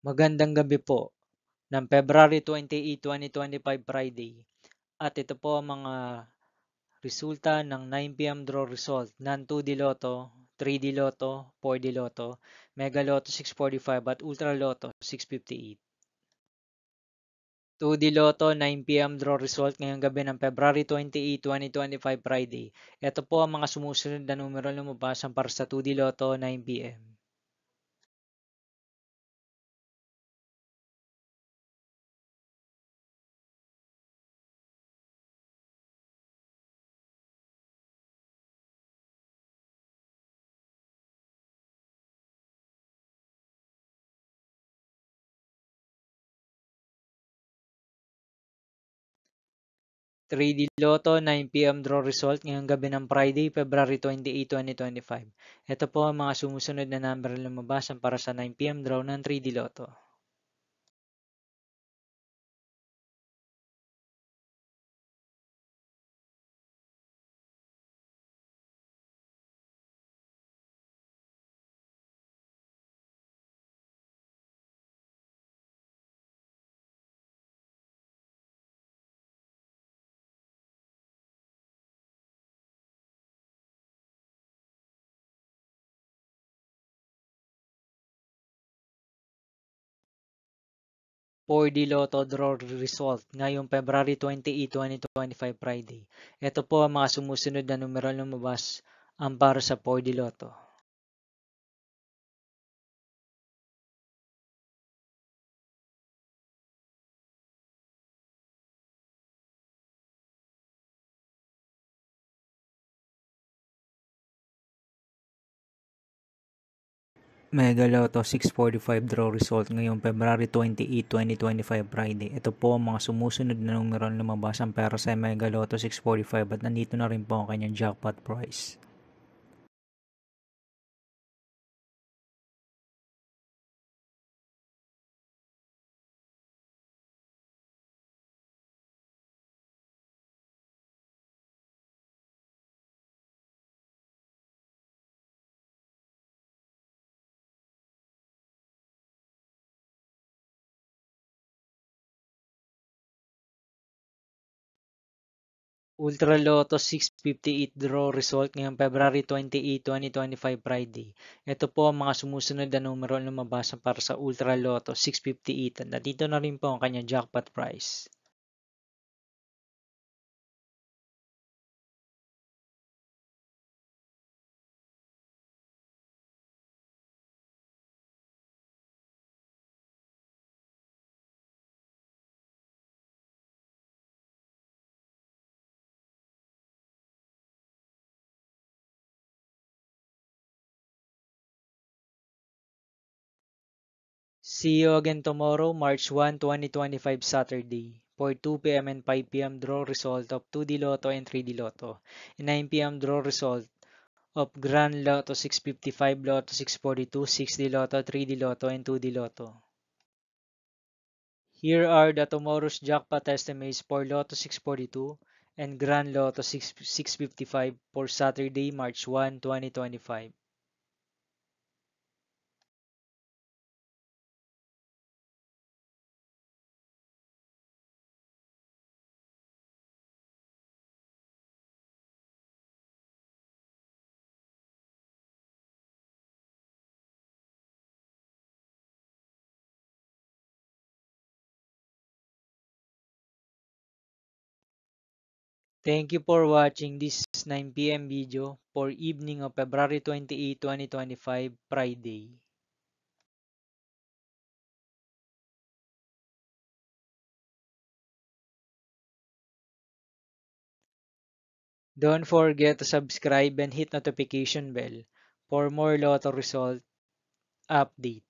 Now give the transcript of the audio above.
Magandang gabi po ng February 28, 2025 Friday. At ito po ang mga resulta ng 9 p.m. draw result ng 2D Lotto, 3D Lotto, 4D Lotto, Mega Lotto 645 at Ultra Lotto 658. 2D Lotto 9 p.m. draw result ngayong gabi ng February 28, 2025 Friday. Ito po ang mga sumusunod na numero lumabas para sa 2D Lotto 9 p.m. 3D Lotto 9 p.m. draw result ngayong gabi ng Friday, February 28, 2025. Ito po ang mga sumusunod na number na lumabas para sa 9 p.m. draw ng 3D Lotto. 4D Lotto draw result ngayong February 28, 2025 Friday. Ito po ang mga sumusunod na numero na lumabas para sa 4D Lotto. 5 Mega Lotto 645 draw result ngayong February 28, 2025 Friday. Ito po ang mga sumusunod na numero na lumabas para sa Mega Lotto 645 at nandito na rin po ang kanyang jackpot price. Ultra Lotto 658 draw result ngayong February 28, 2025 Friday. Ito po ang mga sumusunod na numero na lumabas para sa Ultra Lotto 658 at nandito na rin po ang kanyang jackpot price. See you again tomorrow, March 1, 2025 Saturday for 2 p.m. and 5 p.m. draw result of 2D Lotto and 3D Lotto, and 9 p.m. draw result of Grand Lotto 655, Lotto 642, 6D Lotto, 3D Lotto, and 2D Lotto. Here are the tomorrow's jackpot estimates for Lotto 642 and Grand Lotto 655 for Saturday, March 1, 2025. Thank you for watching this 9 p.m. video for evening of February 28, 2025, Friday. Don't forget to subscribe and hit notification bell for more Lotto result update.